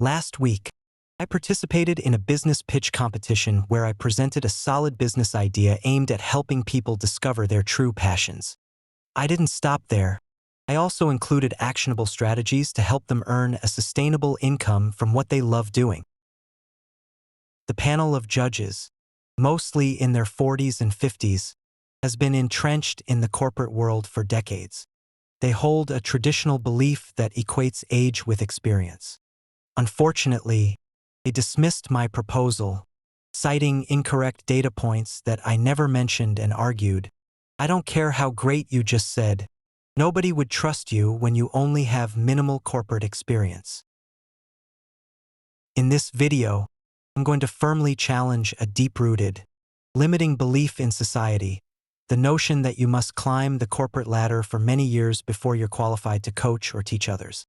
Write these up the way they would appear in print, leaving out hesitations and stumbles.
Last week, I participated in a business pitch competition where I presented a solid business idea aimed at helping people discover their true passions. I didn't stop there. I also included actionable strategies to help them earn a sustainable income from what they love doing. The panel of judges, mostly in their 40s and 50s, has been entrenched in the corporate world for decades. They hold a traditional belief that equates age with experience. Unfortunately, they dismissed my proposal, citing incorrect data points that I never mentioned, and argued, "I don't care how great you just said. Nobody would trust you when you only have minimal corporate experience." In this video, I'm going to firmly challenge a deep-rooted, limiting belief in society, the notion that you must climb the corporate ladder for many years before you're qualified to coach or teach others.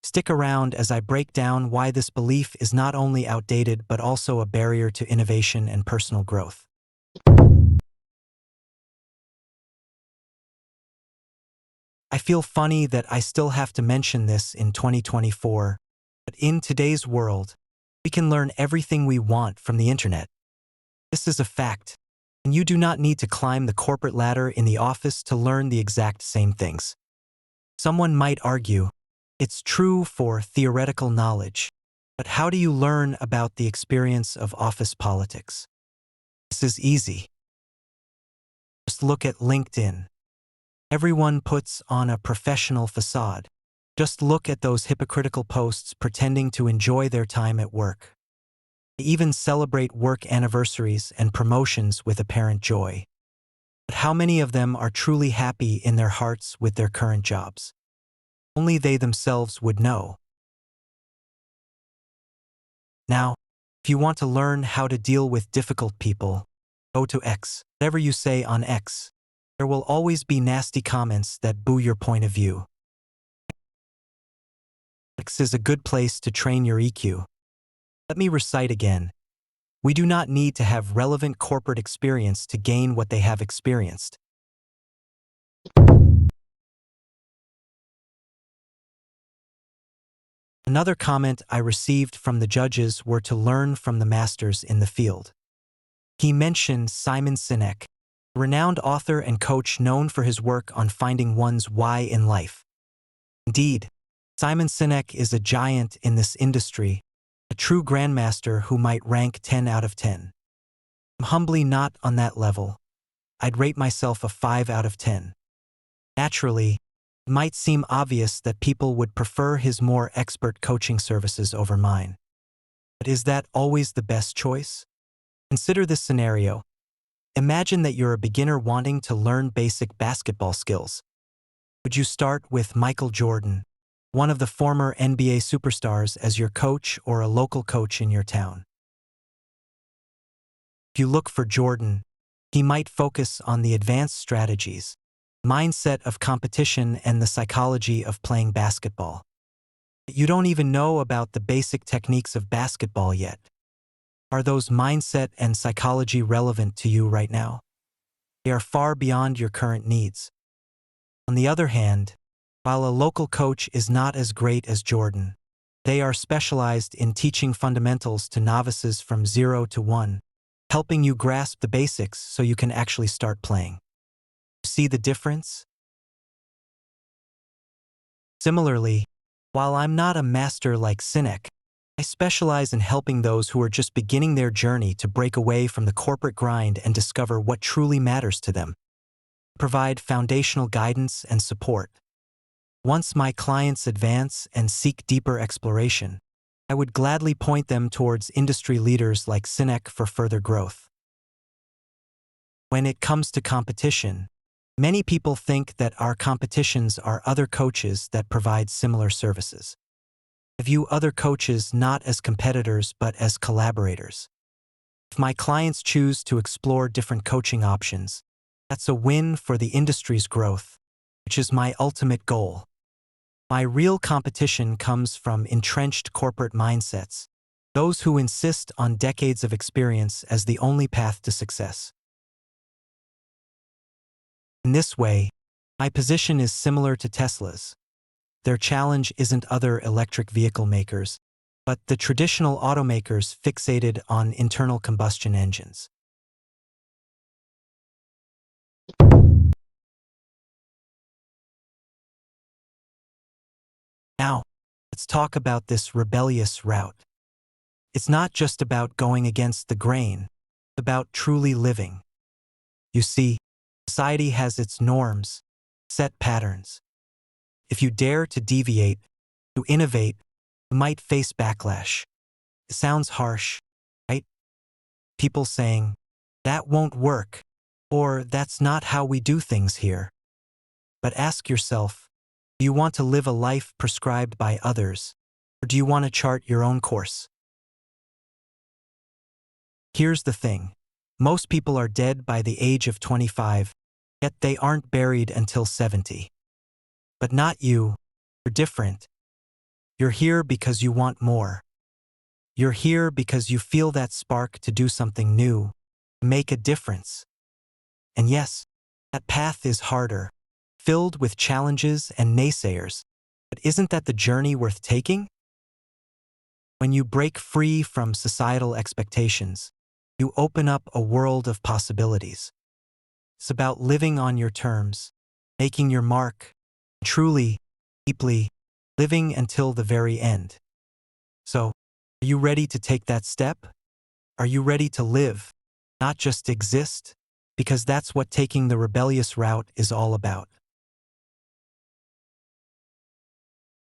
Stick around as I break down why this belief is not only outdated but also a barrier to innovation and personal growth. I feel funny that I still have to mention this in 2024, but in today's world, we can learn everything we want from the internet. This is a fact, and you do not need to climb the corporate ladder in the office to learn the exact same things. Someone might argue, it's true for theoretical knowledge, but how do you learn about the experience of office politics? This is easy. Just look at LinkedIn. Everyone puts on a professional facade. Just look at those hypocritical posts pretending to enjoy their time at work. They even celebrate work anniversaries and promotions with apparent joy. But how many of them are truly happy in their hearts with their current jobs? Only they themselves would know. Now, if you want to learn how to deal with difficult people, go to X. Whatever you say on X, there will always be nasty comments that boo your point of view. X is a good place to train your EQ. Let me recite again. We do not need to have relevant corporate experience to gain what they have experienced. Another comment I received from the judges were to learn from the masters in the field. He mentioned Simon Sinek, a renowned author and coach known for his work on finding one's why in life. Indeed, Simon Sinek is a giant in this industry, a true grandmaster who might rank 10 out of 10. I'm humbly not on that level. I'd rate myself a 5 out of 10. Naturally, it might seem obvious that people would prefer his more expert coaching services over mine. But is that always the best choice? Consider this scenario. Imagine that you're a beginner wanting to learn basic basketball skills. Would you start with Michael Jordan, one of the former NBA superstars, as your coach, or a local coach in your town? If you look for Jordan, he might focus on the advanced strategies, mindset of competition, and the psychology of playing basketball. You don't even know about the basic techniques of basketball yet. Are those mindset and psychology relevant to you right now? They are far beyond your current needs. On the other hand, while a local coach is not as great as Jordan, they are specialized in teaching fundamentals to novices from 0 to 1, helping you grasp the basics so you can actually start playing. See the difference? Similarly, while I'm not a master like Sinek, I specialize in helping those who are just beginning their journey to break away from the corporate grind and discover what truly matters to them. Provide foundational guidance and support. Once my clients advance and seek deeper exploration, I would gladly point them towards industry leaders like Sinek for further growth. When it comes to competition, many people think that our competitions are other coaches that provide similar services. I view other coaches not as competitors but as collaborators. If my clients choose to explore different coaching options, that's a win for the industry's growth, which is my ultimate goal. My real competition comes from entrenched corporate mindsets, those who insist on decades of experience as the only path to success. In this way, my position is similar to Tesla's. Their challenge isn't other electric vehicle makers, but the traditional automakers fixated on internal combustion engines. Now, let's talk about this rebellious route. It's not just about going against the grain, it's about truly living. You see, society has its norms, set patterns. If you dare to deviate, to innovate, you might face backlash. It sounds harsh, right? People saying, that won't work, or that's not how we do things here. But ask yourself, do you want to live a life prescribed by others, or do you want to chart your own course? Here's the thing. Most people are dead by the age of 25, yet they aren't buried until 70. But not you. You're different. You're here because you want more. You're here because you feel that spark to do something new, to make a difference. And yes, that path is harder, filled with challenges and naysayers. But isn't that the journey worth taking? When you break free from societal expectations, you open up a world of possibilities. It's about living on your terms, making your mark, truly, deeply, living until the very end. So, are you ready to take that step? Are you ready to live, not just exist? Because that's what taking the rebellious route is all about.